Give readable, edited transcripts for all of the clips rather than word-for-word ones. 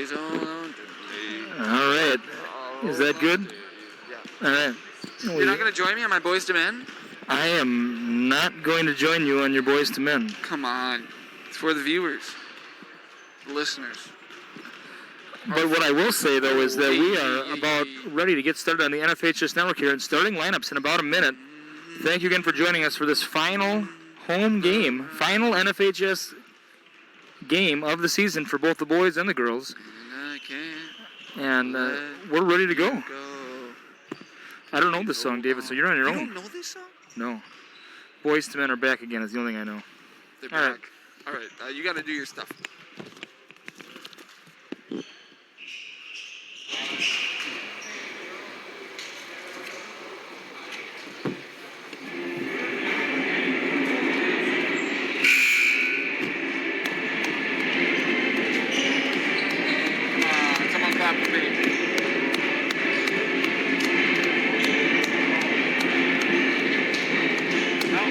days on. All right. Is that good? Yeah. All right. You're not going to join me on my Boys to Men? I am not going to join you on your Boys to Men. Come on. It's for the viewers. The listeners. But what I will say, though, is that we are about ready to get started on the NFHS Network here and starting lineups in about a minute. Thank you again for joining us for this final home game, final NFHS game of the season for both the boys and the girls. And we're ready to go. I don't know this song, David, so you're on your own. You don't know this song? No. Boys to Men are back again is the only thing I know. They're back. All right. You got to do your stuff. Someone clap for me. No.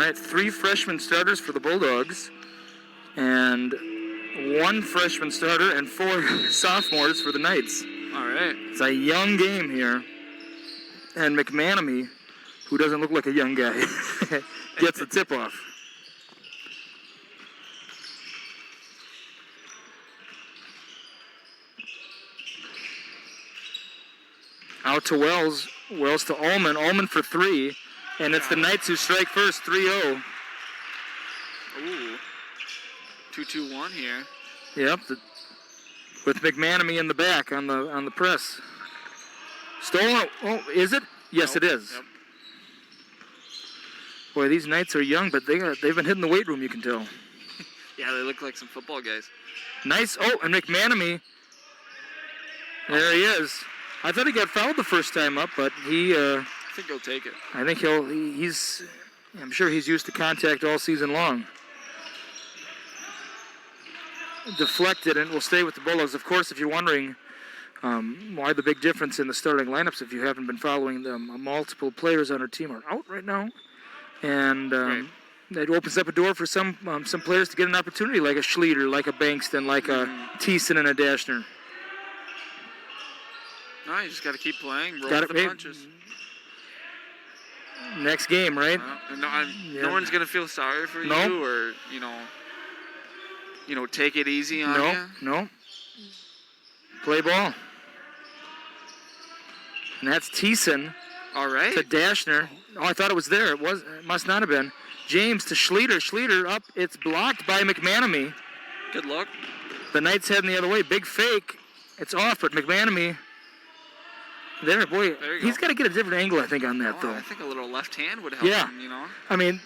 right, 3 freshman starters for the Bulldogs, and 1 freshman starter and 4 sophomores for the Knights. All right. It's a young game here, and McManamy, who doesn't look like a young guy, gets the tip-off. Out to Wells. Wells to Ullman. Ullman for 3. And it's the Knights who strike first, 3-0. Ooh. 2-2-1 here. Yep. With McManamy in the back on the press. Stolen. Oh, is it? Yes, Nope. it is. Yep. Boy, these Knights are young, but they've been hitting the weight room, you can tell. Yeah, they look like some football guys. Nice. Oh, and McManamy. There he is. I thought he got fouled the first time up, but he. I think he'll take it. I think he's. I'm sure he's used to contact all season long. Deflected and will stay with the Bulldogs. Of course, if you're wondering why the big difference in the starting lineups, if you haven't been following them, multiple players on our team are out right now, and it opens up a door for some players to get an opportunity, like a Schleter, like a Bankston, like a Thiessen and a Dashner. No, you just got to keep playing. Roll Got with it, the mate. punches. Next game, right? No one's gonna feel sorry for No. you, or take it easy on you. No. Play ball. And that's Thiessen All right. to Dashner. Oh, I thought it was there. It must not have been. James to Schleter. Schleter up. It's blocked by McManamy. Good luck. The Knights heading the other way. Big fake. It's off, but McManamy. There, boy. There you He's go. got to get a different angle, I think, on that, Oh, though. I think a little left hand would help Yeah. him. I mean,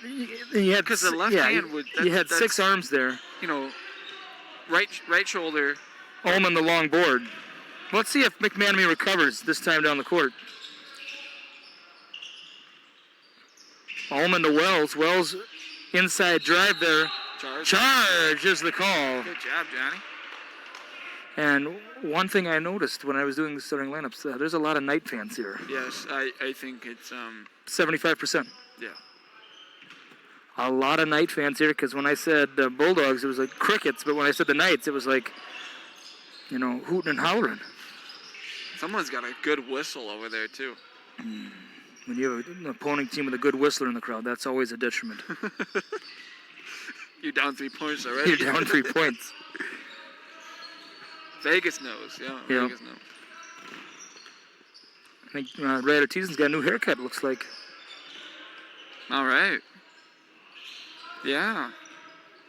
he had 'Cause the left hand would- he had that's- 6 arms there. Right shoulder. Ullman the long board. Let's see if McManamy recovers this time down the court. Ullman to Wells. Wells inside drive there. Charge is the call. Good job, Johnny. And one thing I noticed when I was doing the starting lineups, there's a lot of Knight fans here. Yes, I think it's 75%. yeah. A lot of Knight fans here, because when I said Bulldogs, it was like crickets, but when I said the Knights, it was like, hooting and hollering. Someone's got a good whistle over there too. When you have an opposing team with a good whistler in the crowd, that's always a detriment. You're down 3 points already. You're down 3 points. Vegas knows, yeah. Yeah. Vegas knows. I think Ryder Thiesen's got a new haircut, it looks like. All right. Yeah.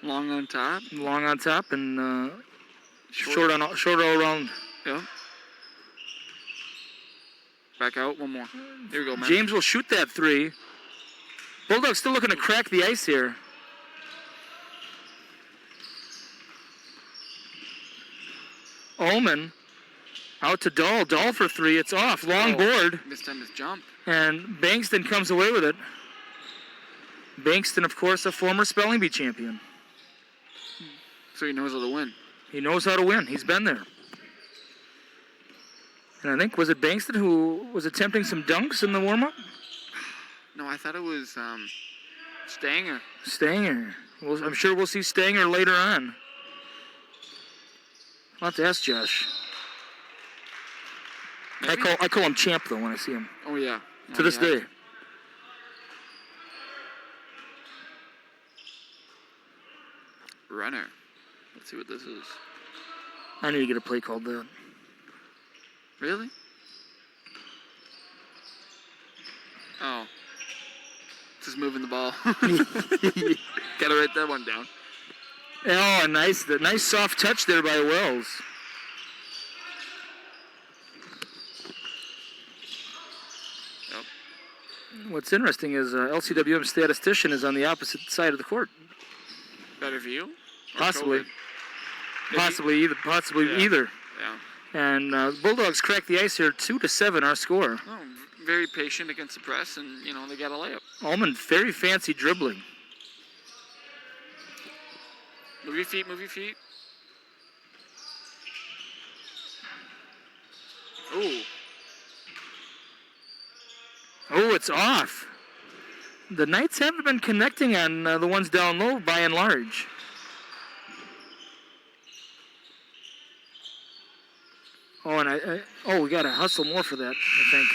Long on top. Long on top and short all around. Yeah. Back out, one more. Here we go, man. James will shoot that 3. Bulldogs still looking to crack the ice here. Ullman out to Dahl. Dahl for 3. It's off. Long board. This time it's jump. And Bankston comes away with it. Bankston, of course, a former spelling bee champion. So he knows how to win. He knows how to win. He's been there. And I think, was it Bankston who was attempting some dunks in the warm-up? No, I thought it was Stanger. Stanger. Well, I'm sure we'll see Stanger later on. I'll have to ask Josh. Maybe? I call him Champ, though, when I see him. Oh, yeah. To this day. Runner. Let's see what this is. I need to get a play called that. Really? Oh. Just moving the ball. Gotta write that one down. Oh, nice soft touch there by Wells. Yep. What's interesting is LCWM statistician is on the opposite side of the court. Better view? Or Possibly. COVID? Possibly Yeah. either. Yeah. And Bulldogs crack the ice here, 2-7 our score. Oh, very patient against the press, and, they got a layup. Ullman, very fancy dribbling. Move your feet, move your feet. Ooh. Oh, it's off. the Knights haven't been connecting on the ones down low by and large. Oh, and we got to hustle more for that, I think.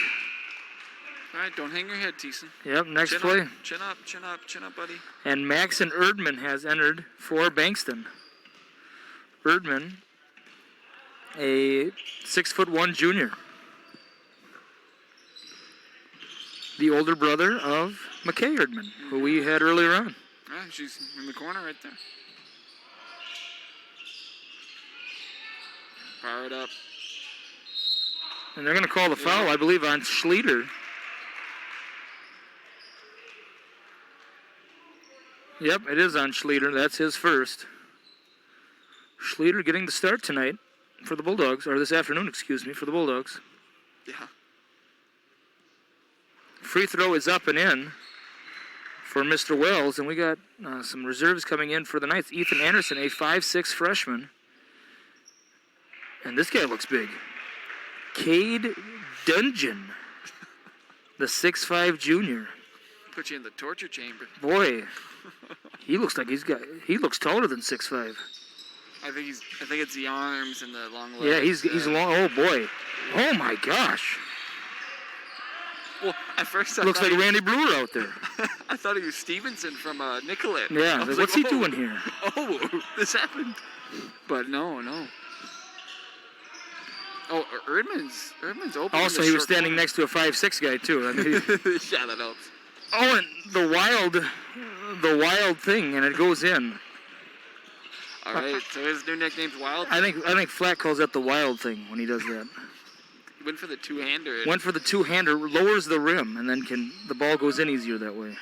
All right, don't hang your head, Thiessen. Yep, next Chin play. Up, chin up, chin up, chin up, buddy. And Maxon Erdman has entered for Bankston. Erdman, a 6'1" junior. The older brother of McKay Erdman, who we had earlier on. Yeah, she's in the corner right there. Power it up. And they're going to call the foul, I believe, on Schleter. Yep, it is on Schleter. That's his first. Schleter getting the start tonight for the Bulldogs, or this afternoon, excuse me, for the Bulldogs. Yeah. Free throw is up and in for Mr. Wells, and we got some reserves coming in for the Knights. Ethan Anderson, a 5'6" freshman. And this guy looks big. Cade Dungeon, the 6'5" junior. Put you in the torture chamber. Boy, he looks like he looks taller than 6'5". I think it's the arms and the long legs. Yeah, he's long. Oh boy. Oh my gosh. Well, at first I looks thought like Randy Brewer out there. I thought he was Stevenson from Nicollet. Yeah, what's he doing here? Oh, this happened. But no. Oh, Erdman's open. Also, he was standing next to a 5'6" guy too. I mean, yeah, that helps. Oh, and the wild thing, and it goes in. All right, so his new nickname's Wild. I think Flack calls that the wild thing when he does that. Went for the two-hander. Went for the two-hander, lowers the rim, and then the ball goes in easier that way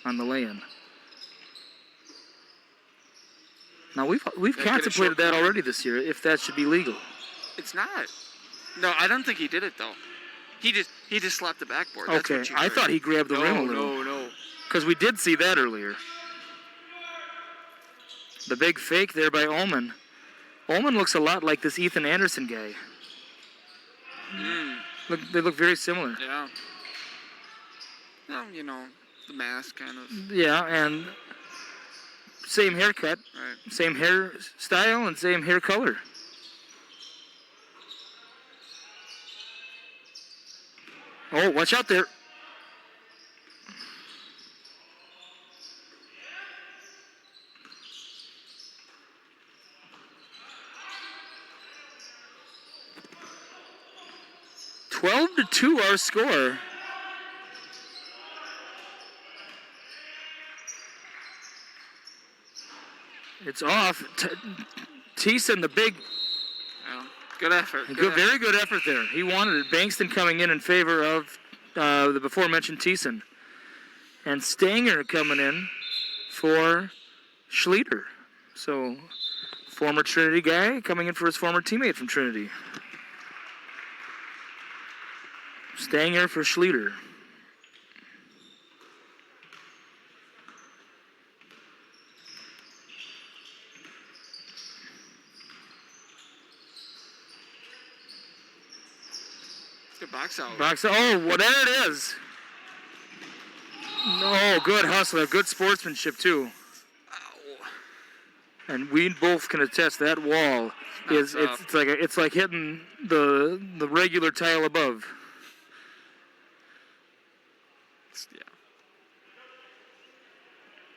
on the lay-in. Now we've contemplated that already this year, if that should be legal. It's not. No, I don't think he did it though. He just slapped the backboard. That's Okay, I thought he grabbed the rim a little. No. Because we did see that earlier. The big fake there by Ullman. Ullman looks a lot like this Ethan Anderson guy. They look very similar. Yeah. Well, the mask kind of. Yeah, and same haircut, right. Same hairstyle, and same hair color. Oh, watch out there. Twelve to 2 our score. It's off. Thiessen, the big. Yeah. Good effort. Very good effort there. He wanted it. Bankston coming in favor of the before-mentioned Thiessen. And Stanger coming in for Schleter. So, former Trinity guy coming in for his former teammate from Trinity. Stanger for Schleter. Good box out. Oh, well, there it is. No, good hustler. Good sportsmanship, too. Ow. And we both can attest that wall is it's like hitting the regular tile above. Yeah.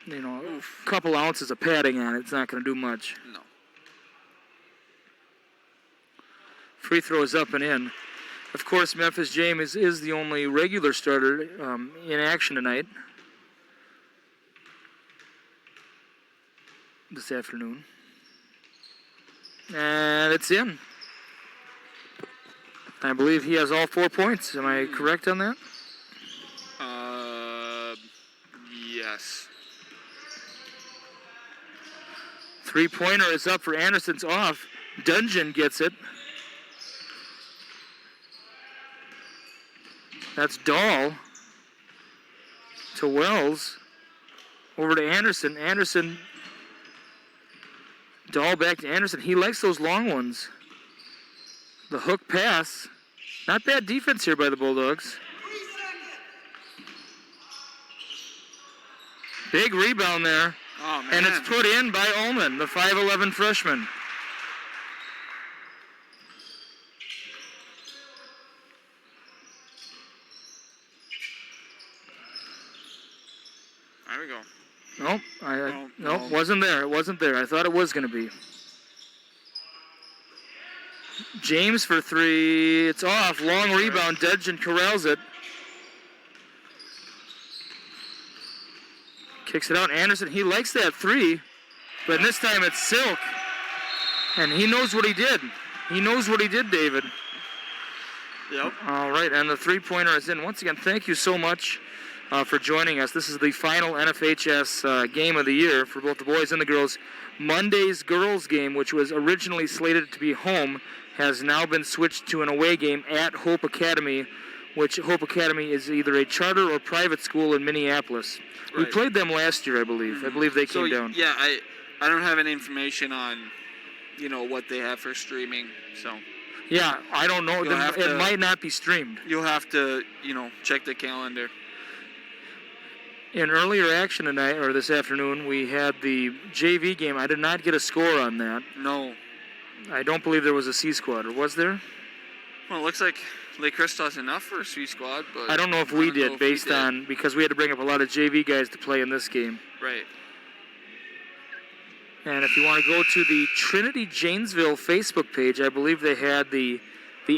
A couple ounces of padding on it. It's not going to do much. No. Free throw is up and in. Of course, Memphis James is the only regular starter in action tonight. This afternoon. And it's in. I believe he has all 4 points. Am I correct on that? Yes. Three-pointer is up for Anderson's off. Dungeon gets it. That's Dahl to Wells. Over to Anderson. Anderson. Dahl back to Anderson. He likes those long ones. The hook pass. Not bad defense here by the Bulldogs. Big rebound there. Oh, man. And it's put in by Ullman, the 5'11 freshman. There we go. Nope, No. wasn't there. It wasn't there. I thought it was going to be. James for three. It's off. Long rebound. Dedgen corrals it. Kicks it out. Anderson, he likes that three, but this time it's Silk. And he knows what he did. He knows what he did, David. Yep. All right, and the three-pointer is in. Once again, thank you so much for joining us. This is the final NFHS game of the year for both the boys and the girls. Monday's girls game, which was originally slated to be home, has now been switched to an away game at Hope Academy, which Hope Academy is either a charter or private school in Minneapolis. We played them last year, I believe. Mm-hmm. I believe they came down. Yeah, I don't have any information on, what they have for streaming, so. Yeah, I don't know. It might not be streamed. You'll have to, check the calendar. In earlier action tonight, or this afternoon, we had the JV game. I did not get a score on that. No. I don't believe there was a C squad, or was there? Well, it looks like Lake Crystal's enough for a C squad, but I don't know if we did, based on, because we had to bring up a lot of JV guys to play in this game. Right. And if you want to go to the Trinity Janesville Facebook page, I believe they had the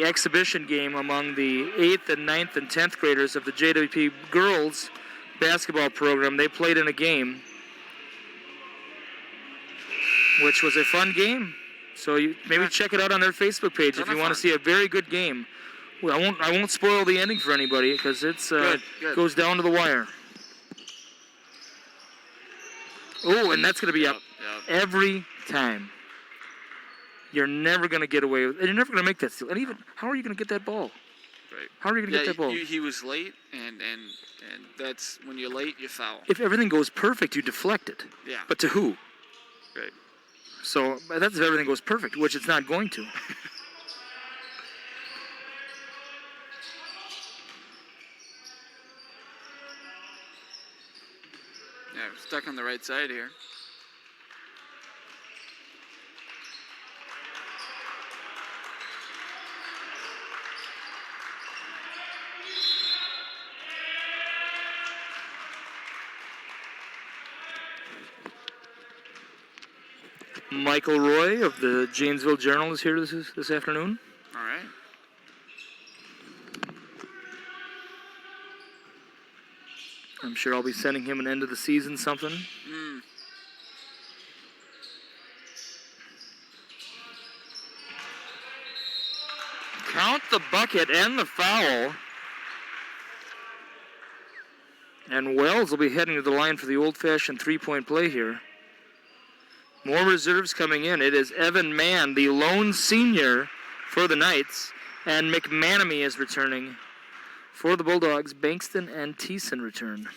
exhibition game among the 8th and 9th and 10th graders of the JWP girls basketball program. They played in a game, which was a fun game. So you maybe check it out on their Facebook page if you want to see a very good game. Well, I won't spoil the ending for anybody because it's good. Goes down to the wire. Oh, and that's going to be up every time. You're never going to get away with it. You're never going to make that steal. And even, how are you going to get that ball? Right. How are you going to get that ball? He was late, and that's when you're late, you foul. If everything goes perfect, you deflect it. Yeah. But to who? Right. So that's if everything goes perfect, which it's not going to. Yeah, stuck on the right side here. Michael Roy of the Janesville Journal is here this afternoon. All right. I'm sure I'll be sending him an end of the season something. Count the bucket and the foul. And Wells will be heading to the line for the old-fashioned three-point play here. More reserves coming in. It is Evan Mann, the lone senior for the Knights, and McManamy is returning for the Bulldogs. Bankston and Thiessen return.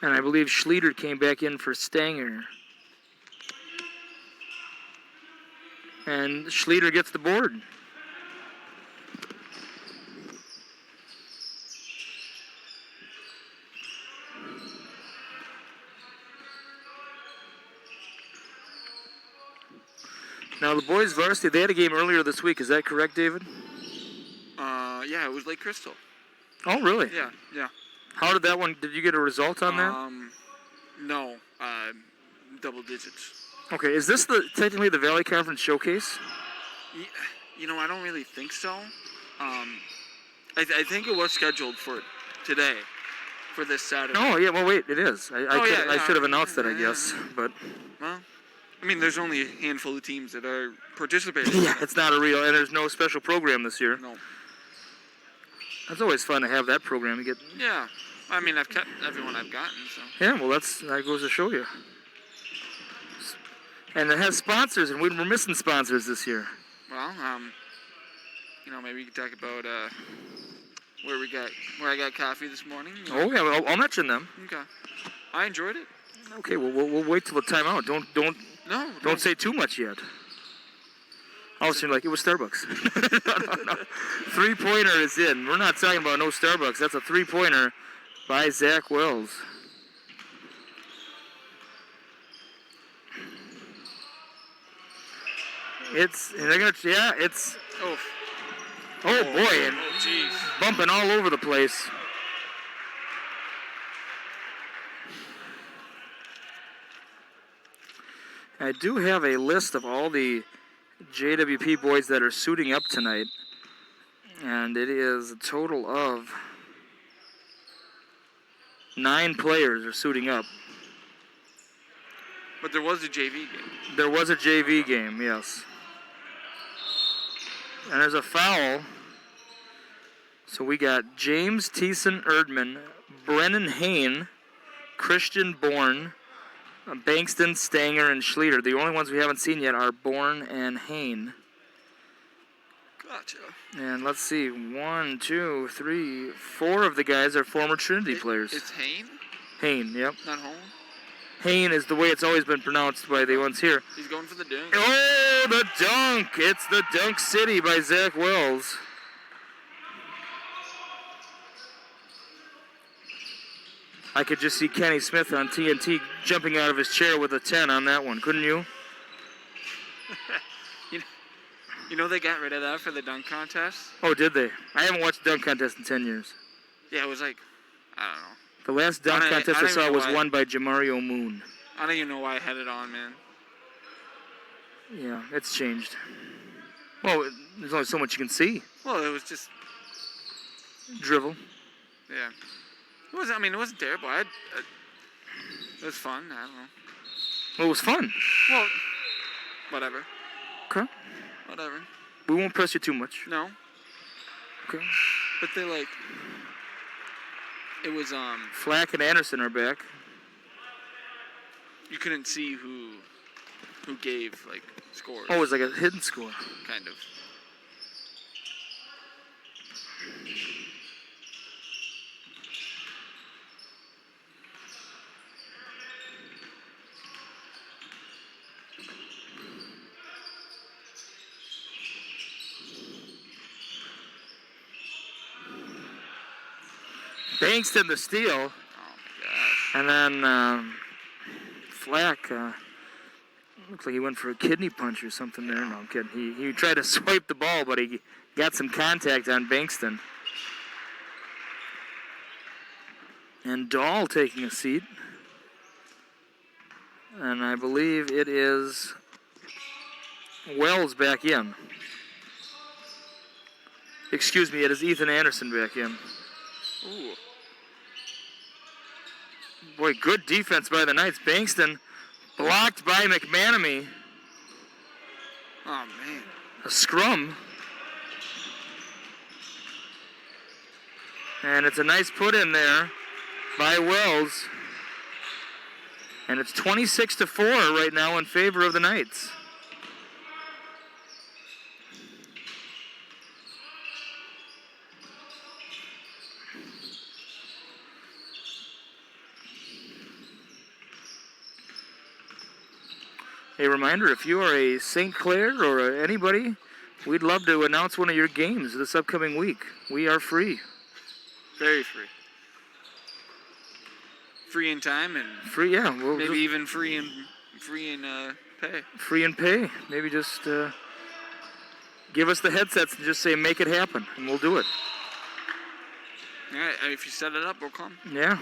And I believe Schlieder came back in for Stanger. And Schlieder gets the board. Now, the boys varsity, they had a game earlier this week. Is that correct, David? Yeah, it was Lake Crystal. Oh, really? Yeah. How did that one, did you get a result on that? No, double digits. Okay, is this technically the Valley Conference Showcase? I don't really think so. I think it was scheduled for today, for this Saturday. Oh, yeah, well, wait, it is. I should have announced that, I guess, but... Well, I mean, there's only a handful of teams that are participating. Yeah, it's not a real, and there's no special program this year. No. That's always fun to have that program. You get. Yeah, I mean, I've kept everyone I've gotten, so. Yeah, well, that goes to show you. And it has sponsors, and we're missing sponsors this year. Well, maybe you could talk about where I got coffee this morning. Oh yeah, well, I'll mention them. Okay. I enjoyed it. Okay, well, we'll wait till the timeout. Don't say too much yet. I'll seem like it was Starbucks. No. Three-pointer is in. We're not talking about no Starbucks. That's a three-pointer by Zach Wells. It's Oh, oh boy, and jeez. bumping all over the place. I do have a list of all the JWP boys that are suiting up tonight, and it is a total of 9 players are suiting up. But there was a JV game. There was a JV game, yes. And there's a foul. So we got James Thiessen Erdman, Brennan Hain, Christian Bourne, Bankston, Stanger, and Schleter. The only ones we haven't seen yet are Bourne and Hain. Gotcha. And let's see, 1, 2, 3, 4 of the guys are former Trinity players. It's Hain? Hain, yep. Not Home? Hain is the way it's always been pronounced by the ones here. He's going for the dunk. Oh, the dunk! It's the Dunk City by Zach Wells. I could just see Kenny Smith on TNT jumping out of his chair with a 10 on that one, couldn't you? You know they got rid of that for the dunk contest? Oh, did they? I haven't watched the dunk contest in 10 years. Yeah, it was like, I don't know. The last dunk contest I saw was won by Jamario Moon. I don't even know why I had it on, man. Yeah, it's changed. Well, there's only so much you can see. Well, it was just... Drivel. Yeah. It wasn't terrible. It was fun. I don't know. Well, it was fun. Well, whatever. Okay. Whatever. We won't press you too much. No. Okay. But they it was Flack and Anderson are back. You couldn't see who gave scores. Oh, it was like a hidden score. Kind of. Bankston the steal. Oh my gosh. And then Flack looks like he went for a kidney punch or something there. No, I'm kidding. He tried to swipe the ball, but he got some contact on Bankston. And Dahl taking a seat. And I believe it is Wells back in. Excuse me, it is Ethan Anderson back in. Ooh. Boy, good defense by the Knights. Bankston blocked by McManamy. Oh, man. A scrum. And it's a nice put in there by Wells. And it's 26-4 right now in favor of the Knights. A reminder, if you are a St. Clair or anybody, we'd love to announce one of your games this upcoming week. We are free. Very free. Free in time and free, yeah. Maybe even free in pay. Free in pay. Maybe just give us the headsets and just say make it happen, and we'll do it. All right, if you set it up, we'll come. Yeah.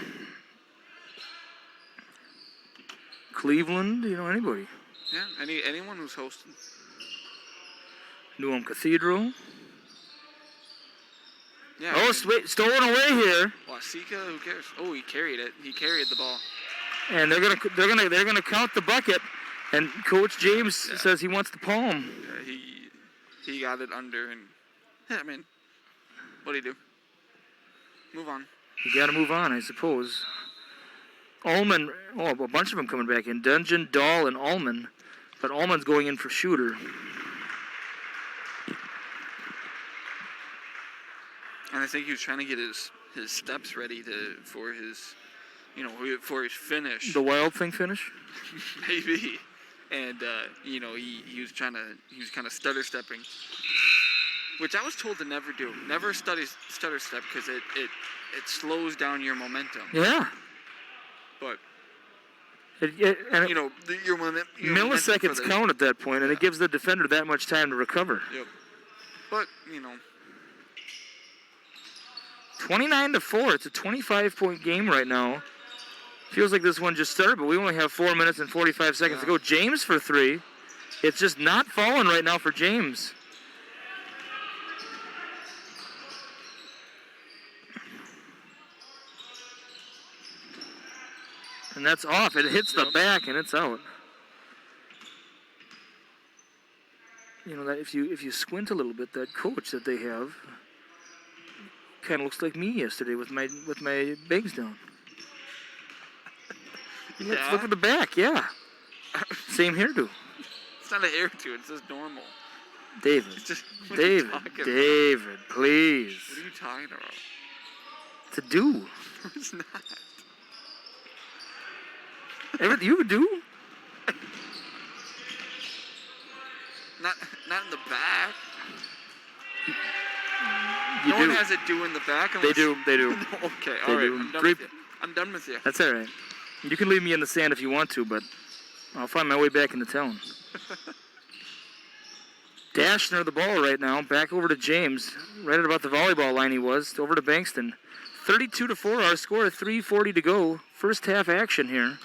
Cleveland, anybody. Yeah, anyone who's hosting. New Ulm Cathedral. Yeah. Oh, stolen away here. Wasika, who cares? Oh, he carried it. He carried the ball. And they're gonna count the bucket. And Coach James says he wants the palm. Yeah, he got it under, and yeah, man, what do you do? Move on. You got to move on, I suppose. Ullman, a bunch of them coming back in. Dungeon, Dahl, and Ullman. But Ullman's going in for shooter. And I think he was trying to get his steps ready for his finish. The Wild Thing finish? Maybe. And he was kind of stutter stepping. which I was told to never do. Never stutter step because it slows down your momentum. Yeah. But and you know, your milliseconds count at that point, and it gives the defender that much time to recover. Yep. But you know, 29-4. It's a 25-point game right now. Feels like this one just started, but we only have 4 minutes and 45 seconds to go. James for 3. It's just not falling right now for James. And that's off. It hits the back and it's out. You know that if you squint a little bit, that coach that they have kind of looks like me yesterday with my bangs down. Yeah. Look at the back, yeah. Same hairdo. It's not a hairdo, it's just normal. David. It's just, David, please. What are you talking about? It's a do. It's not. You do? Not in the back. You no do. one has a do in the back. They do. Okay, They all right. do. I'm done with you. That's all right. You can leave me in the sand if you want to, but I'll find my way back into town. Dash near the ball right now. Back over to James. Right at about the volleyball line he was. Over to Bankston. 32-4 our score. 3:40 to go. First half action here.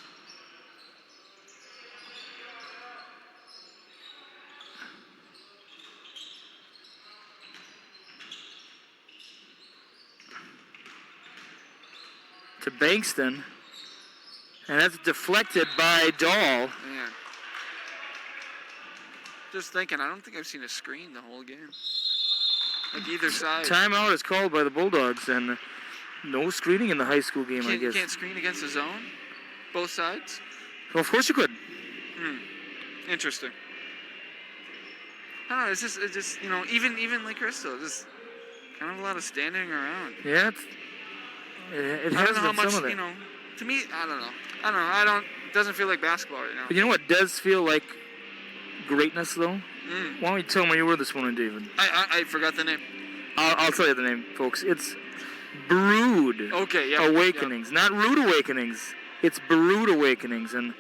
To Bankston. And that's deflected by Dahl. Man. Just thinking, I don't think I've seen a screen the whole game. Like either side. Timeout is called by the Bulldogs, and no screening in the high school game, I guess. You can't screen against the zone? Both sides? Well, of course you could. Interesting. I don't know, it's just you know, even like Crystal, just kind of a lot of standing around. Yeah, it I has don't know how been much, some of it. you know, to me, I don't know. It doesn't feel like basketball right now. But you know what does feel like greatness, though? Why don't you tell me where you were this morning, David? I forgot the name. I'll tell you the name, folks. It's Brood Awakenings, not Rude Awakenings. It's Brood Awakenings, and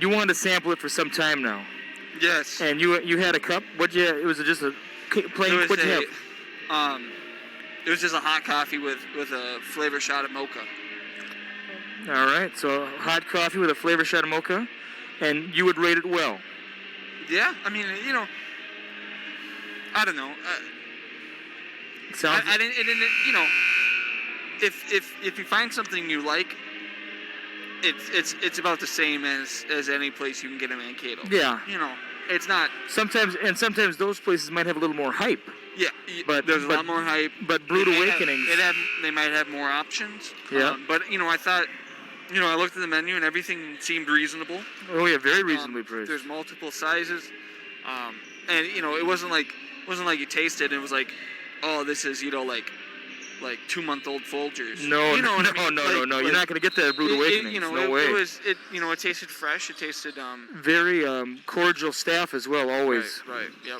you wanted to sample it for some time now. Yes. And you had a cup. It was just a plain. What'd you have? It was just a hot coffee with a flavor shot of mocha. All right, so hot coffee with a flavor shot of mocha, and you would rate it well. Yeah, I mean, you know, I don't know. I didn't, you know, if you find something you like, it's about the same as any place you can get a Mankato. Yeah. You know, it's not. Sometimes those places might have a little more hype. Yeah, but there's a lot more hype. But Brood Awakenings. They might have more options. Yeah. But you know, I thought. You know, I looked at the menu and everything seemed reasonable. Oh yeah, very reasonably priced. There's multiple sizes, and you know, it wasn't like you tasted and it was like, oh, this is like 2-month-old Folgers. No, you know no. You're not gonna get that at Brood Awakenings. No way. It tasted fresh. It tasted very cordial staff as well, always. Right. Yep.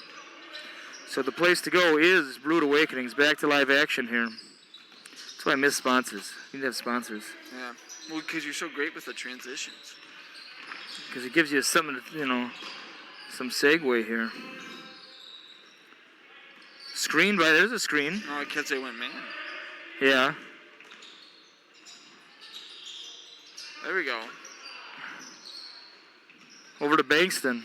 So the place to go is Brood Awakenings. Back to live action here. That's why I miss sponsors. You need to have sponsors. Yeah. Well, because you're so great with the transitions. Because it gives you something to, some segue here. Screen, right? There's a screen. Oh, kids, they went man. Yeah. There we go. Over to Bankston.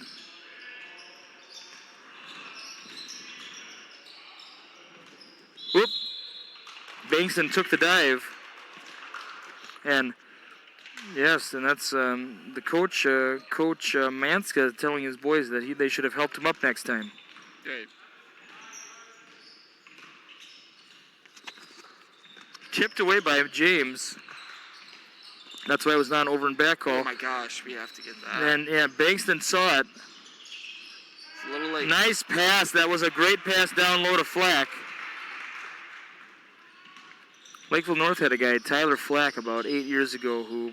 Whoop. Bankston took the dive. And yes, and that's the coach, Coach Manska, telling his boys that they should have helped him up next time. Right. Tipped away by James. That's why it was not over and back call. Oh my gosh, we have to get that. And yeah, Bankston saw it. It's a little late. Nice pass. That was a great pass down low to Flack. Lakeville North had a guy, Tyler Flack, about 8 years ago who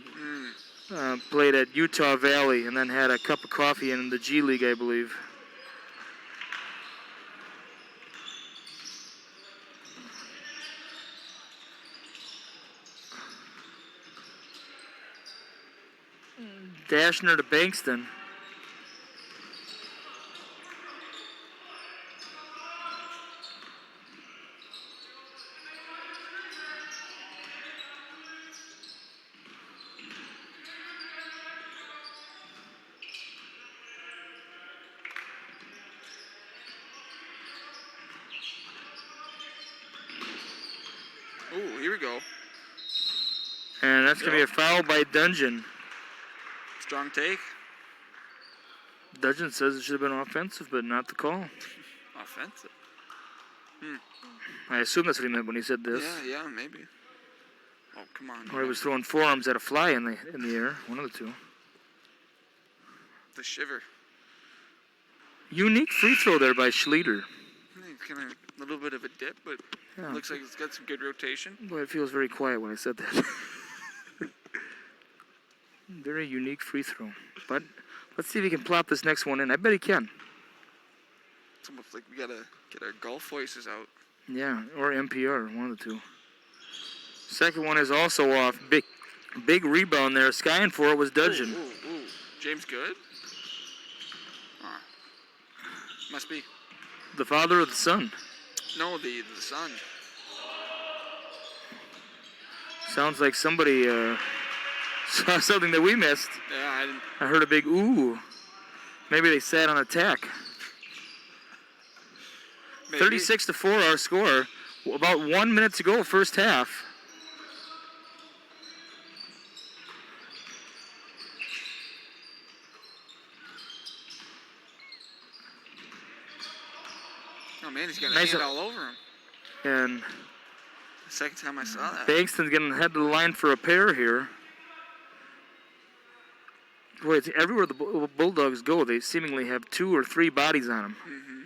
played at Utah Valley and then had a cup of coffee in the G League, I believe. Dashner to Bankston. Ooh, here we go. And that's going to be a foul by Dungeon. Strong take. Dungeon says it should have been offensive, but not the call. Offensive. I assume that's what he meant when he said this. Yeah, maybe. Oh, come on. Or he was throwing forearms at a fly in the air. One of the two. The shiver. Unique free throw there by Schlueter. It's kind of a little bit of a dip, but looks like it's got some good rotation. Boy, it feels very quiet when I said that. Very unique free throw. But let's see if he can plop this next one in. I bet he can. It's almost like we got to get our golf voices out. Yeah, or NPR, one of the two. Second one is also off. Big rebound there. Skying for it was Dungeon. Ooh. James Good? Must be. The father of the son. No, the son. Sounds like somebody saw something that we missed. Yeah, I didn't. I heard a big ooh. Maybe they sat on attack. Maybe. 36-4 our score. About 1 minute to go, first half. Oh man, he's got a Nice hand all over him. And The second time I saw that. Bankston's going to head to the line for a pair here. Boy, it's everywhere the Bulldogs go, they seemingly have 2 or 3 bodies on them. Mm-hmm.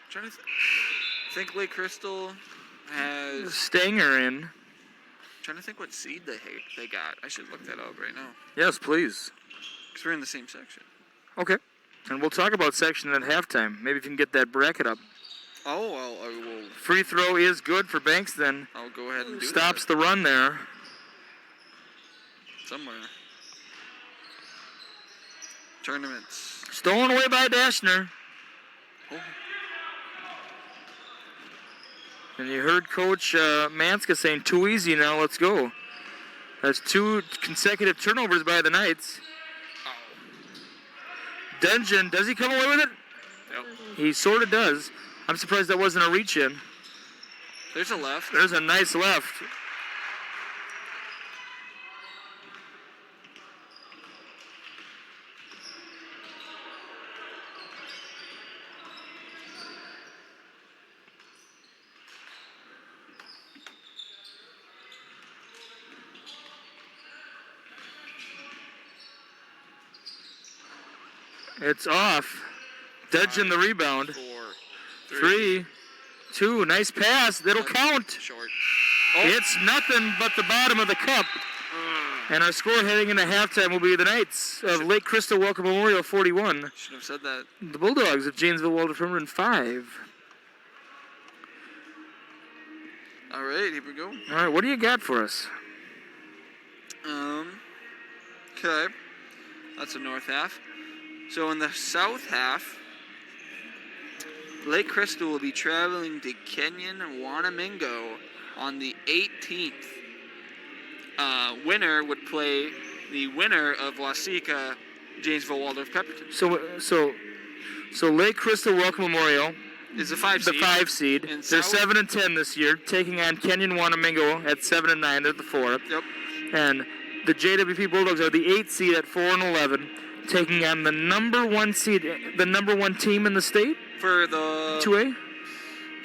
Trying to think Lake Crystal has... Stanger in. Trying to think what seed they got. I should look that up right now. Yes, please. Because we're in the same section. Okay. And we'll talk about section at halftime. Maybe if you can get that bracket up. Oh, I will. Free throw is good for Bankston. I'll go ahead and do Stops that. the run there. Somewhere. Tournaments. Stolen away by Dashner. Oh. And you heard Coach Manska saying, too easy now, let's go. That's 2 consecutive turnovers by the Knights. Oh. Dungeon, does he come away with it? Yep. He sort of does. I'm surprised that wasn't a reach-in. There's a left. There's a nice left. It's off. Dungeon the rebound. 4, 3, 2, nice pass. That'll count. Short. It's nothing but the bottom of the cup. And our score heading into halftime will be the Knights of Lake Crystal Welcome Memorial 41. Should have said that. The Bulldogs of Janesville Waldorf Herman 5. All right, here we go. All right, what do you got for us? Okay. That's the north half. So in the south half, Lake Crystal will be traveling to Kenyon Wanamingo on the 18th. Winner would play the winner of Waseca, Janesville Waldorf Pepperton. So Lake Crystal Welcome Memorial Is the 5 the seed. 5 seed. And They're South- 7-10 this year, taking on Kenyon Wanamingo at 7-9. They're the 4. Yep. And the JWP Bulldogs are the 8th seed at 4-11, taking on the number 1 seed, the number 1 team in the state. For the 2A.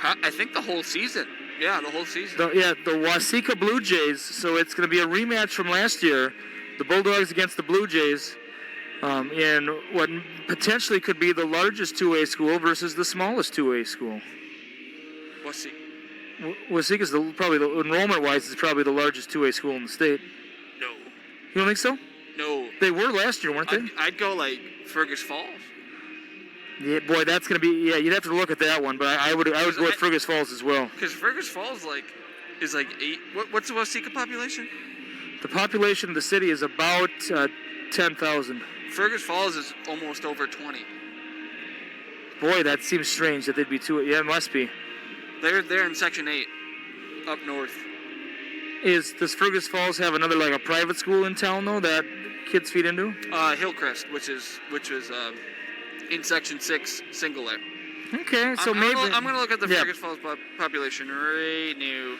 I think the whole season. Yeah, the whole season. The Waseca Blue Jays. So it's going to be a rematch from last year. The Bulldogs against the Blue Jays in what potentially could be the largest 2A school versus the smallest 2A school. Waseca is probably enrollment-wise is probably the largest 2A school in the state. No. You don't think so? No. They were last year, weren't they? I'd go like Fergus Falls. Yeah, boy, that's going to be. Yeah, you'd have to look at that one, but I would go with Fergus Falls as well. Because Fergus Falls, like, is like 8. What's the Waseca population? The population of the city is about 10,000. Fergus Falls is almost over 20. Boy, that seems strange that they'd be too. Yeah, it must be. They're in Section 8, up north. Does Fergus Falls have another like a private school in town though that kids feed into? Hillcrest, which was in Section 6, single A. Okay, so maybe I'm gonna look at the Fergus Falls population right now.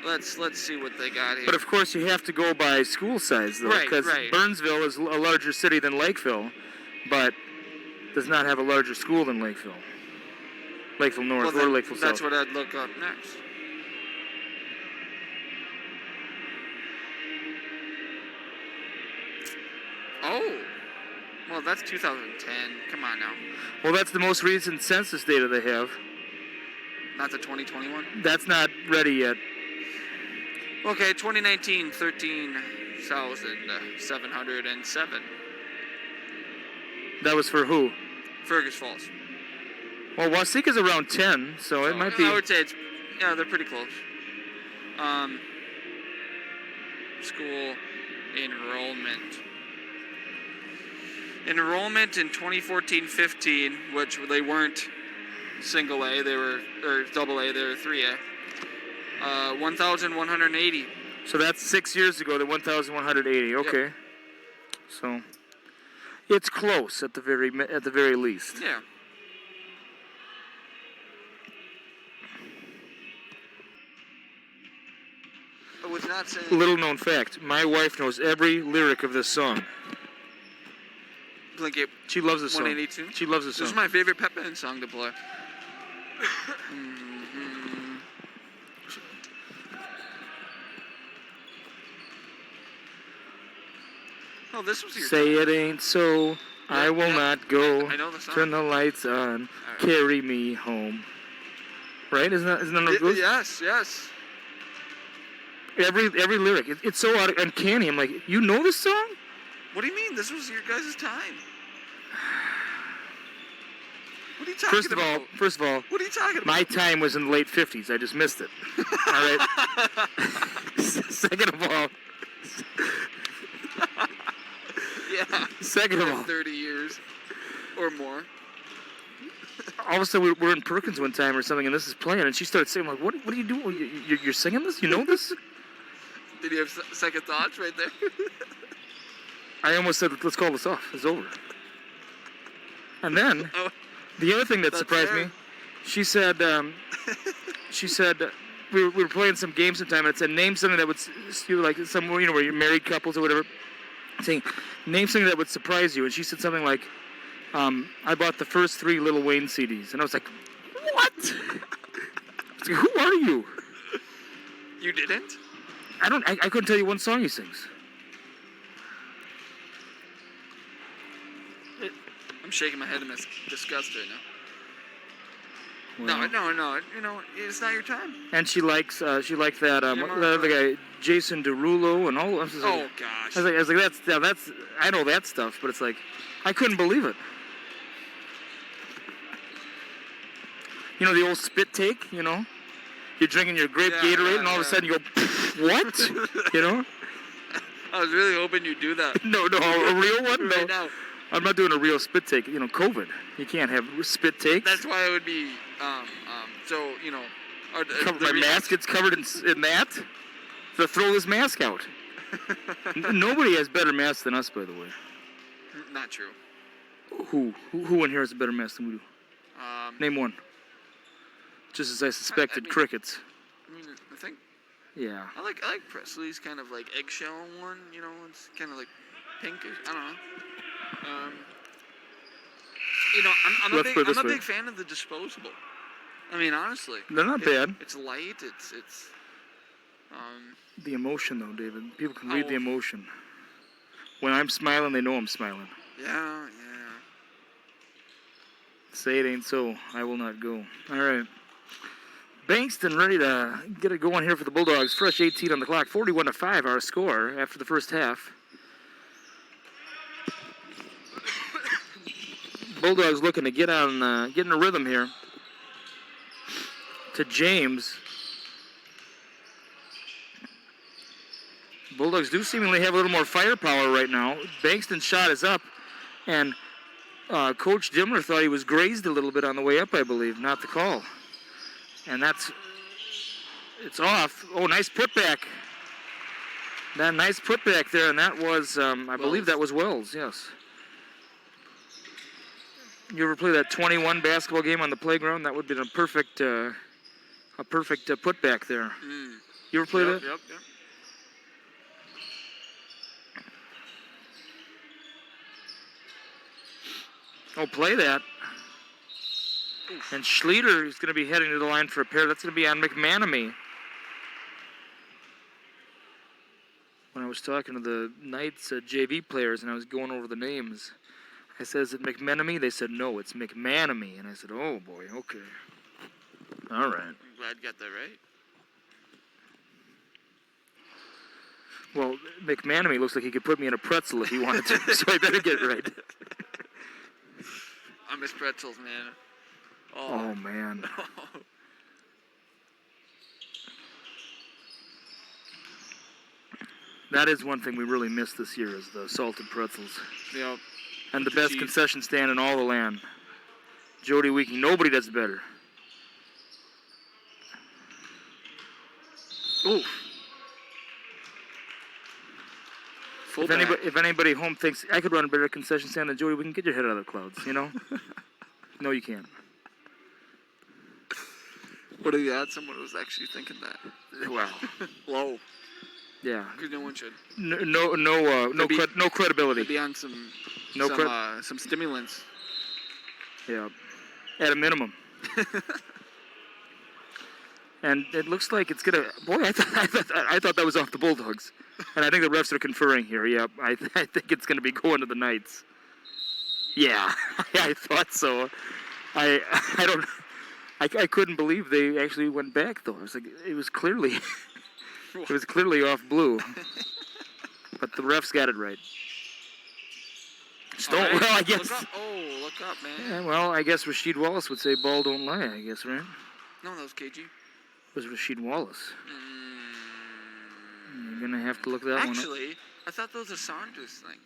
Let's see what they got here. But of course, you have to go by school size though, because Burnsville is a larger city than Lakeville, but does not have a larger school than Lakeville. Lakeville North or Lakeville South. That's what I'd look up next. Oh, well, that's 2010. Come on now. Well, that's the most recent census data they have. Not the 2021? That's not ready yet. Okay, 2019, 13,707. That was for who? Fergus Falls. Well, Waseca's around 10, so it might be. I would say they're pretty close. School enrollment. Enrollment in 2014-15, which they weren't single A, or double A, they were 3A. 1,180. So that's 6 years ago, the 1,180. Okay. Yep. So it's close at the very least. Yeah. I was not saying. Little known fact: my wife knows every lyric of this song. Blanket. She loves this song. 182. She loves this song. This is my favorite Pep Band song to play. Oh, this was your Say it ain't so, I will not go. I know the song. Turn the lights on, right. Carry me home. Right? Isn't that good? Yes. Every lyric, it's so uncanny. I'm like, you know this song? What do you mean? This was your guys' time. What are you talking about? First of all, what are you talking about? My time was in the late 50s. I just missed it. All right. Second of all. Yeah. Second of all. 30 years or more. All of a sudden, we're in Perkins one time or something, and this is playing, and she started saying, like, what are you doing? You're singing this? You know this? Did you have second thoughts right there? I almost said, let's call this off. It's over. And then, the other thing that surprised me, she said, we were playing some games sometime, and it said, name something that would, like, somewhere, where you're married couples or whatever, saying, name something that would surprise you. And she said something like, I bought the first 3 Lil Wayne CDs. And I was like, what? I was like, who are you? You didn't? I couldn't tell you one song he sings. I'm shaking my head in disgust right now. Well, No. It's not your time. And she likes that the guy Jason Derulo and all. Gosh! I was like that's I know that stuff, but it's like I couldn't believe it. You know the old spit take. You're drinking your grape Gatorade, and all of a sudden you go, what? I was really hoping you'd do that. No, a real one. Right No. now. I'm not doing a real spit take. COVID. You can't have spit takes. That's why it would be, my mask gets covered in that? So throw this mask out. Nobody has better masks than us, by the way. Not true. Who in here has a better mask than we do? Name one. Just as I suspected, crickets. I think. Yeah. I like Presley's kind of like eggshell one. It's kind of like pinkish. I don't know. I'm a big fan of the disposable. I mean, honestly. They're not bad. It's light. It's. The emotion, though, David. People can read the emotion. When I'm smiling, they know I'm smiling. Yeah. Say it ain't so. I will not go. All right. Bankston ready to get it going here for the Bulldogs. Fresh 18 on the clock. 41-5 our score after the first half. Bulldogs looking to get in a rhythm here. to James. Bulldogs do seemingly have a little more firepower right now. Bankston's shot is up, and Coach Dimmler thought he was grazed a little bit on the way up, I believe. Not the call. And it's off. Oh, nice putback. That nice putback there, and that was, I believe that was Wells, yes. You ever play that 21 basketball game on the playground? That would have been a perfect putback there. You ever play that? Yep. Oh, play that. Oof. And Schlueter is going to be heading to the line for a pair. That's going to be on McManamy. When I was talking to the Knights JV players and I was going over the names, I said, is it McManamy? They said, no, it's McManamy. And I said, oh, boy, okay. All right. I'm glad you got that right. Well, McManamy looks like he could put me in a pretzel if he wanted to, so I better get it right. I miss pretzels, man. Oh man. That is one thing we really missed this year is the salted pretzels. Yep. And the best concession stand in all the land. Jody Weeking. Nobody does it better. Oof. If anybody home thinks I could run a better concession stand than Jody, we can get your head out of the clouds, you know? No, you can't. What if you had someone who was actually thinking that? Wow. Low. Yeah. Because no one should. No credibility. Be on some stimulants. Yeah. At a minimum. And it looks like it's gonna. Boy, I thought that was off the Bulldogs, and I think the refs are conferring here. Yep, I think it's gonna be going to the Knights. Yeah, I thought so. I couldn't believe they actually went back though. I was like, it was clearly off blue, but the refs got it right. Right. Well, I guess. Look up, man. Yeah, well, I guess Rasheed Wallace would say ball don't lie. I guess, right? No, that was KG. It was Rasheed Wallace. You're gonna have to look that one up. Actually, I thought that was a Saunders thing.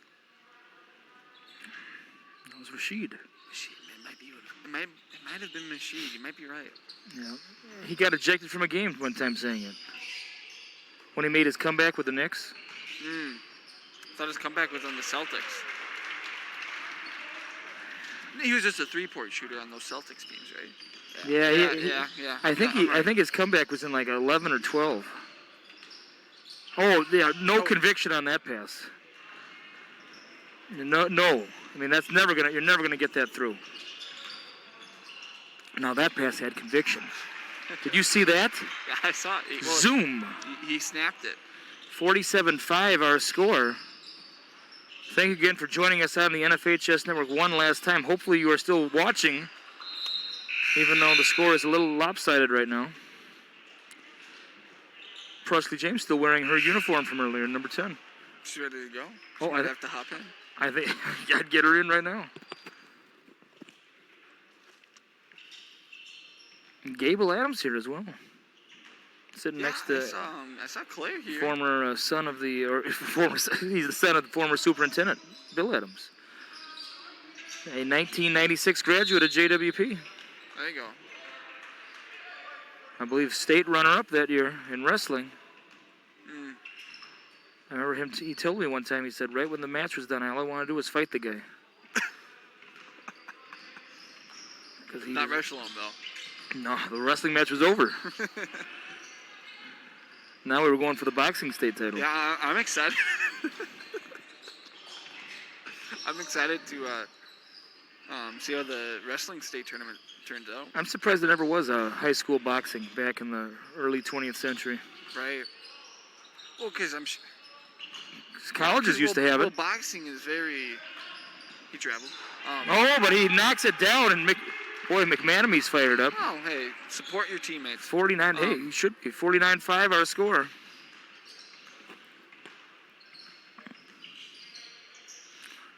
That was Rasheed. It might have been Rasheed. You might be right. Yeah. He got ejected from a game one time saying it. When he made his comeback with the Knicks. I thought his comeback was on the Celtics. He was just a three-point shooter on those Celtics teams, right? Yeah. I think his comeback was in like 11 or 12. Oh, yeah, no conviction on that pass. No. I mean, you're never gonna get that through. Now that pass had conviction. Did you see that? Yeah, I saw it. Well, Zoom. He snapped it. 47-5 our score. Thank you again for joining us on the NFHS Network one last time. Hopefully you are still watching, even though the score is a little lopsided right now. Presley James still wearing her uniform from earlier, number 10. She's ready to go? I'd have to hop in. I think I'd get her in right now. And Gable Adams here as well. Sitting next to I saw Claire here. Former son of the, he's the son of the former superintendent, Bill Adams. A 1996 graduate of JWP. There you go. I believe state runner-up that year in wrestling. I remember him, he told me one time, he said, right when the match was done, all I want to do was fight the guy. Not wrestle him, though. No, the wrestling match was over. Now we were going for the boxing state title. Yeah, I'm excited. I'm excited to see how the wrestling state tournament turns out. I'm surprised there never was a high school boxing back in the early 20th century. Right. Well, because colleges used to have it. Well, boxing is very... He traveled. But he knocks it down, and McManamy's fired up. Oh, hey, support your teammates. 49, hey, you should be. 49-5 our score.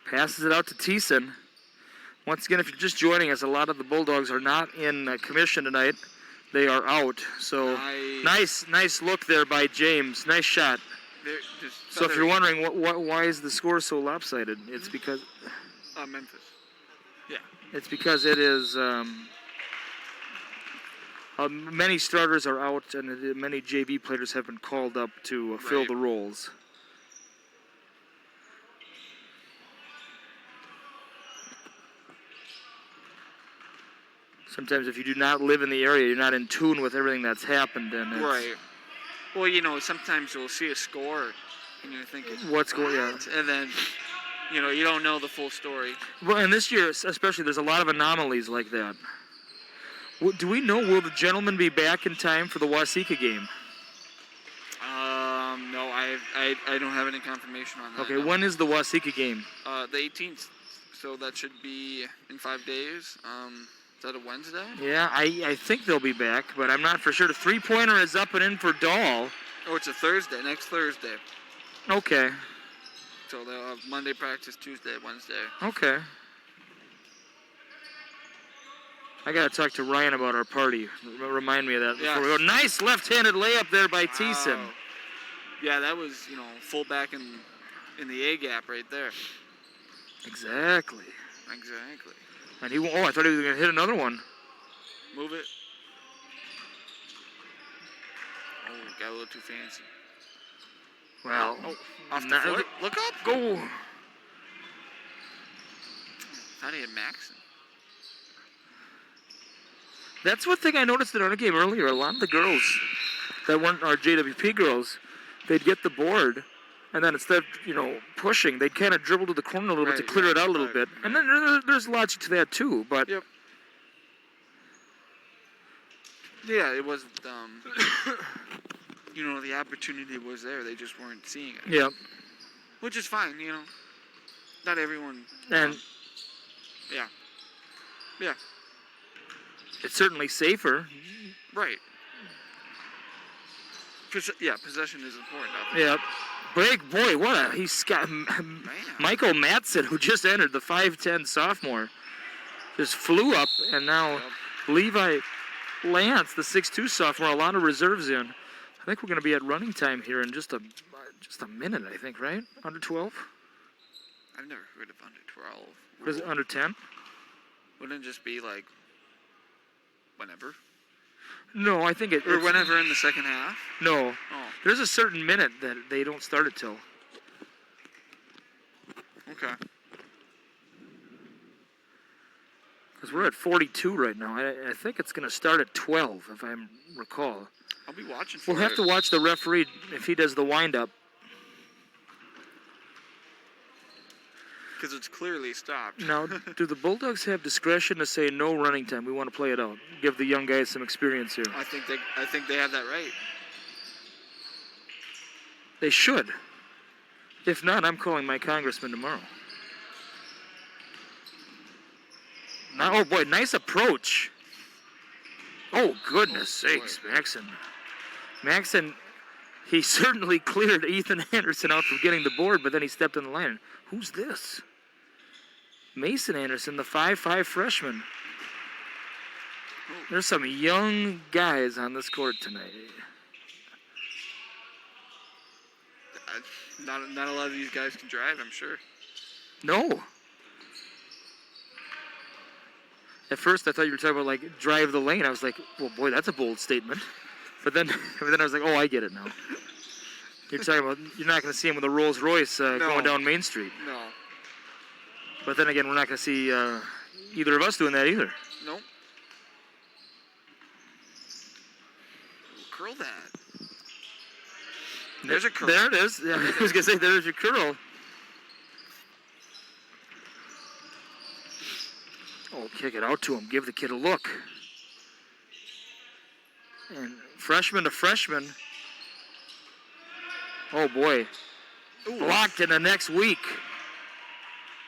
Passes it out to Thiessen. Once again, if you're just joining us, a lot of the Bulldogs are not in commission tonight. They are out. So nice look there by James. Nice shot. So if you're wondering why is the score so lopsided, it's because Memphis. Yeah. It's because it is many starters are out and many JV players have been called up to fill the roles. Sometimes if you do not live in the area, you're not in tune with everything that's happened. And right. Well, you know, sometimes you'll see a score and you're thinking, what's going on? And then, you know, you don't know the full story. Well, and this year especially, there's a lot of anomalies like that. Do we know, will the gentleman be back in time for the Waseca game? No, I don't have any confirmation on that. Okay, no. when is the Waseca game? The 18th, so that should be in 5 days. Is that a Wednesday? Yeah, I think they'll be back, but I'm not for sure. The three-pointer is up and in for Dahl. Oh, it's a Thursday, next Thursday. Okay. So they'll have Monday practice, Tuesday, Wednesday. Okay. I got to talk to Ryan about our party. Remind me of that before we go. Nice left-handed layup there by Thiessen. Yeah, that was, you know, full back in the A gap right there. Exactly. And I thought he was going to hit another one. Move it. Oh, got a little too fancy. Well, off the foot. Look up. Go. Thought he had Maxon. That's one thing I noticed in our game earlier. A lot of the girls that weren't our JWP girls, they'd get the board, and then instead of, you know, pushing, they'd kind of dribble to the corner a little bit to clear it out a little bit. And then there's logic to that too, but... Yep. Yeah, it was, you know, the opportunity was there. They just weren't seeing it. Yep. Which is fine, you know. Not everyone... And... Yeah. It's certainly safer. Right. Possession is important. Yep. Big boy, he's got Michael Matson, who just entered, the 5'10 sophomore, just flew up, and now Levi Lance, the 6'2 sophomore, a lot of reserves in. I think we're going to be at running time here in just a minute, I think, right? Under 12? I've never heard of under 12. Was it under 10? Wouldn't it just be like whenever? No, I think or whenever in the second half? No. Oh. There's a certain minute that they don't start it till. Okay. Because we're at 42 right now. I think it's going to start at 12, if I recall. I'll be watching for We'll have to watch the referee if he does the wind-up. Because it's clearly stopped. Now, do the Bulldogs have discretion to say no running time? We want to play it out. Give the young guys some experience here. I think they have that right. They should. If not, I'm calling my congressman tomorrow. Now, oh boy, nice approach. Oh, goodness sakes, Maxon. Maxon, he certainly cleared Ethan Anderson out from getting the board, but then he stepped on the line. Who's this? Mason Anderson, the 5'5 freshman. There's some young guys on this court tonight. Not a lot of these guys can drive, I'm sure. No. At first, I thought you were talking about, like, drive the lane. I was like, well, boy, that's a bold statement. But then I was like, oh, I get it now. You're talking about, you're not going to see him with a Rolls Royce going down Main Street. No. But then again, we're not going to see either of us doing that either. Nope. Curl that. There's a curl. There it is. Yeah, I was going to say, there's your curl. Oh, kick it out to him. Give the kid a look. And freshman to freshman. Oh, boy. Ooh. Blocked in the next week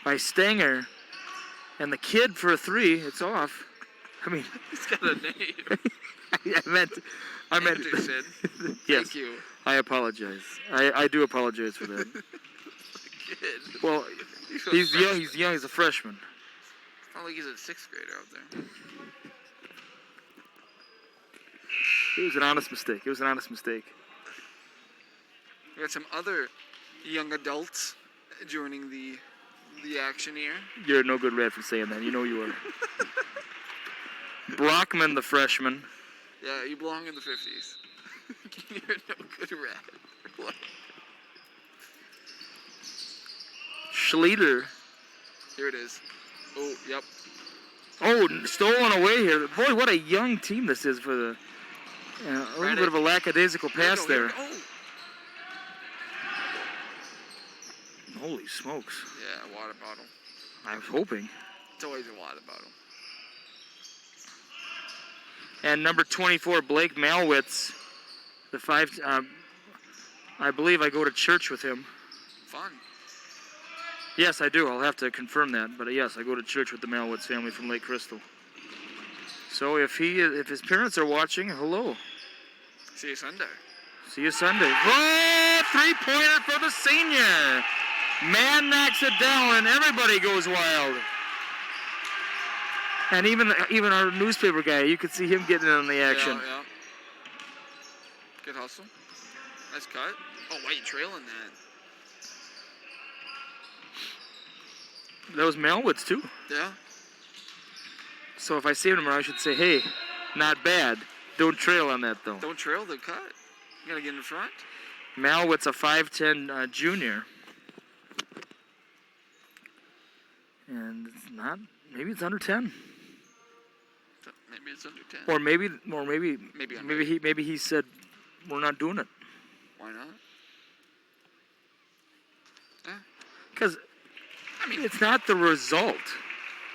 by Stenger. And the kid for a three. It's off. I mean. He's got a name. I meant. Anderson. Yes. Thank you. I apologize. I do apologize for that. Kid. Well, he's young. He's young. He's a freshman. It's not like he's a sixth grader out there. It was an honest mistake. We got some other young adults joining the action here. You're no good rat for saying that. You know you are. Brockman, the freshman. Yeah, you belong in the 50s. You're no good rat. Schleter. Here it is. Oh, yep. Oh, stolen away here. Boy, what a young team this is for the... a little bit of a lackadaisical pass there. Holy smokes. Yeah, water bottle. I was hoping. It's always a water bottle. And number 24, Blake Malwitz. The 5... I believe I go to church with him. Fun. Yes, I do. I'll have to confirm that. But yes, I go to church with the Malwitz family from Lake Crystal. So if his parents are watching, hello. See you Sunday. See you Sunday. Oh, three-pointer for the senior. Man knocks it down, and everybody goes wild. And even our newspaper guy, you could see him getting in on the action. Yeah. Good hustle. Nice cut. Oh, why are you trailing that? That was Malwitz, too. Yeah. So if I saved him, I should say, hey, not bad. Don't trail on that, though. Don't trail the cut. You got to get in front. Malwitz, a 5'10 junior. And it's not, maybe it's under 10. Maybe it's under 10. Or maybe he said, we're not doing it. Why not? Yeah. Because it's not the result.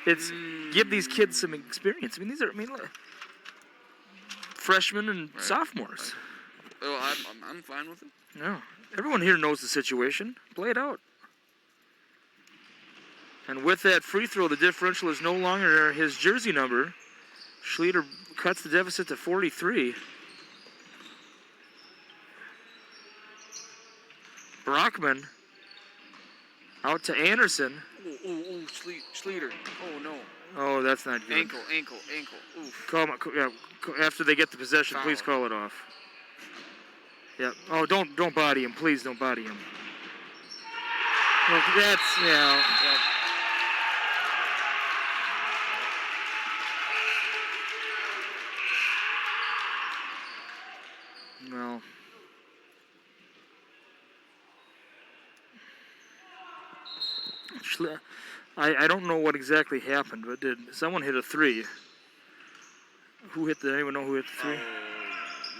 It's give these kids some experience. These are freshmen and sophomores. Right. Oh, I'm fine with it. No, everyone here knows the situation. Play it out. And with that free throw, the differential is no longer his jersey number. Schleter cuts the deficit to 43. Brockman out to Anderson. Oh, Schleter. Oh, no. Oh, that's not good. Ankle. Oof. After they get the possession, please call it off. Yeah. Oh, don't body him. Please don't body him. Look, that's, Yep. Well, I don't know what exactly happened, but did someone hit a three? Did anyone know who hit the three?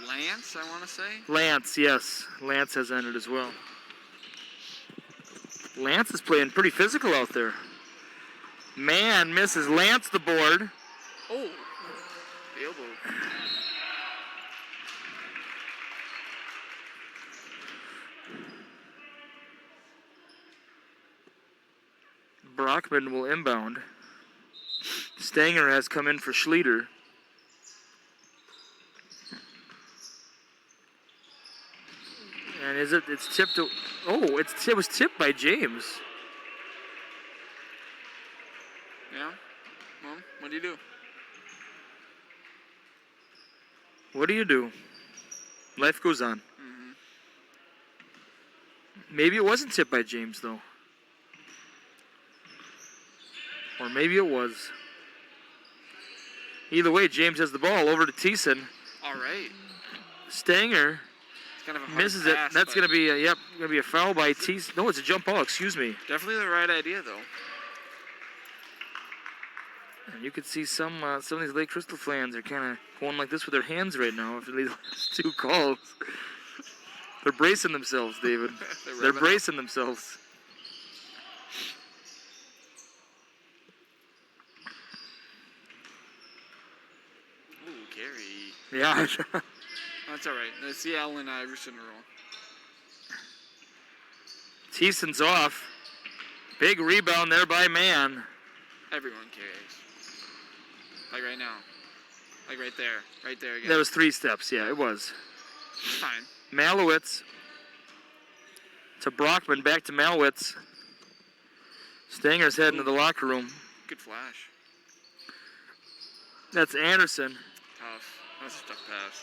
Lance, I want to say. Lance, yes. Lance has entered as well. Lance is playing pretty physical out there. Man misses Lance the board. Oh, the elbow. Brockman will inbound. Stanger has come in for Schleter. And it's tipped to, it was tipped by James. Yeah? Well, what do you do? What do you do? Life goes on. Mm-hmm. Maybe it wasn't tipped by James, though. Or maybe it was. Either way, James has the ball over to Thiessen. All right. Stanger Kind of a hard misses pass, it. That's going to be a foul by Thiessen. No, it's a jump ball. Excuse me. Definitely the right idea, though. And you could see some of these Lake Crystal fans are kind of going like this with their hands right now after these last two calls. They're bracing themselves, David. They're bracing themselves. Ooh, Gary. Yeah. That's all right. That's the Allen Iverson rule. Thiessen's off. Big rebound there by Mann. Everyone carries. Like right now. Like right there. Right there again. That was 3 steps. Yeah, it was. It's fine. Malowitz to Brockman. Back to Malowitz. Stanger's heading to the locker room. Good flash. That's Anderson. Tough. That's a tough pass.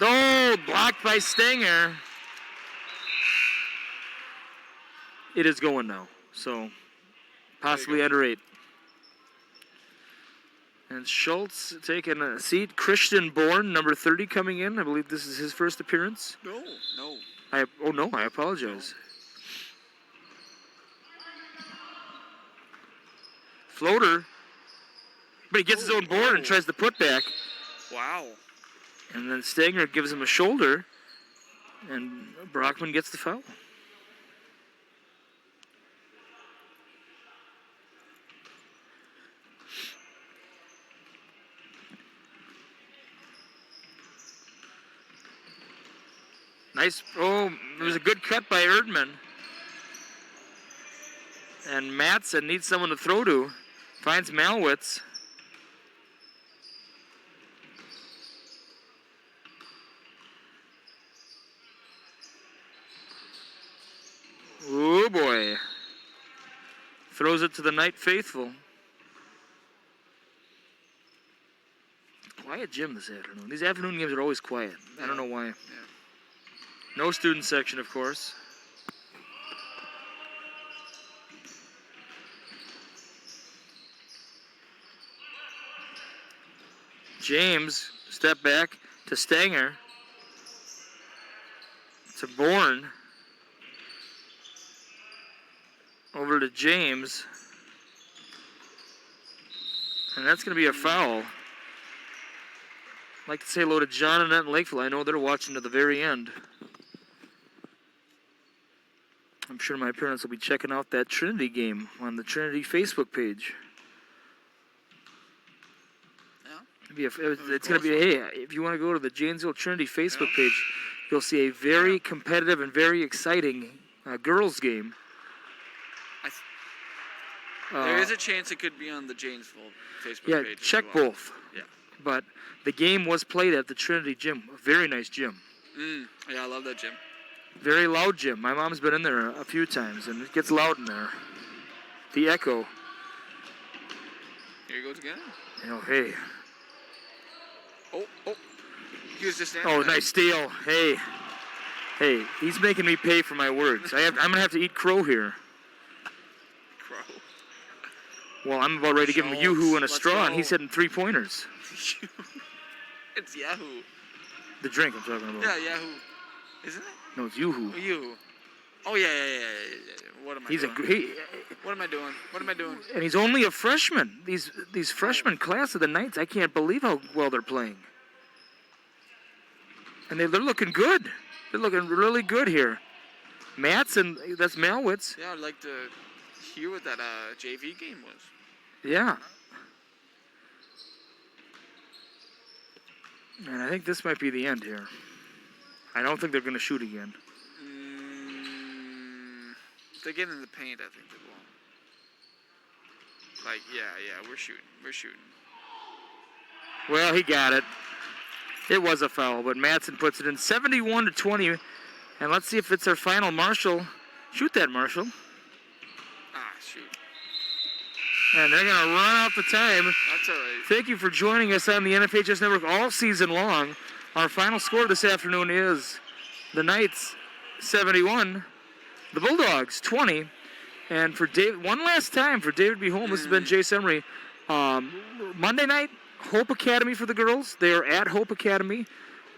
Oh, blocked by Stanger. It is going now, so possibly under 8. And Schultz taking a seat. Christian Bourne, number 30, coming in. I believe this is his first appearance. No. I apologize. Floater. But he gets his own board and tries to put back. Wow. And then Stanger gives him a shoulder. And Brockman gets the foul. Nice. Oh, it was a good cut by Erdman. And Matson needs someone to throw to. Finds Malwitz. Oh boy. Throws it to the Night Faithful. Quiet gym this afternoon. These afternoon games are always quiet. I don't know why. Yeah. No student section, of course. James, step back to Stanger. To Bourne. Over to James. And that's going to be a foul. I'd like to say hello to John and Annette in Lakeville. I know they're watching to the very end. I'm sure my parents will be checking out that Trinity game on the Trinity Facebook page. Yeah. It's going to be, hey, if you want to go to the Janesville Trinity Facebook page, you'll see a very competitive and very exciting girls game. There is a chance it could be on the Janesville Facebook page. Yeah, check both. Yeah. But the game was played at the Trinity gym. A very nice gym. Yeah, I love that gym. Very loud gym. My mom's been in there a few times, and it gets loud in there. The echo. Here he goes again. Hey. Oh. He was just standing Oh, there. nice steal. Hey, he's making me pay for my words. I'm going to have to eat crow here. Crow. Well, I'm about ready to give him a yoo-hoo and a straw, and he's hitting 3-pointers. It's Yahoo. The drink I'm talking about. Yeah, Yahoo. Isn't it? No, it's yoo-hoo. Oh, Yahoo. Oh, yeah. What am I doing? What am I doing? And he's only a freshman. These freshman class of the Knights, I can't believe how well they're playing. And they're looking good. They're looking really good here. Matson, that's Malwitz. Yeah, I'd like to hear what that JV game was. Yeah. And I think this might be the end here. I don't think they're going to shoot again. If they get in the paint, I think they will. Like, yeah, we're shooting. Well, he got it. It was a foul, but Matson puts it in 71-20. And let's see if it's our final. Marshall. Shoot that, Marshall. Shoot. And they're going to run out the time. That's all right. Thank you for joining us on the NFHS Network all season long. Our final score this afternoon is the Knights 71, the Bulldogs 20. And for Dave, one last time for David B. Holm, this has been Jace Emery. Monday night, Hope Academy for the girls. They are at Hope Academy.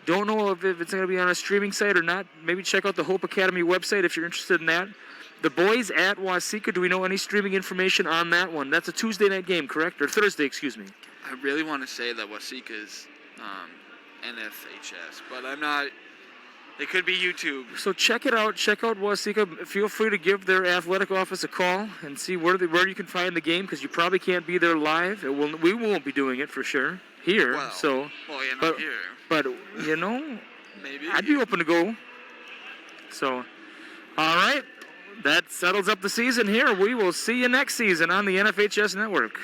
Don't know if it's going to be on a streaming site or not. Maybe check out the Hope Academy website if you're interested in that. The boys at Waseca, do we know any streaming information on that one? That's a Tuesday night game, correct? Or Thursday, excuse me. I really want to say that Waseca is NFHS, but I'm not. It could be YouTube. So check it out. Check out Waseca. Feel free to give their athletic office a call and see where you can find the game, because you probably can't be there live. We won't be doing it for sure here. Well, yeah, not here. But Maybe I'd be open to go. So, all right. That settles up the season here. We will see you next season on the NFHS Network.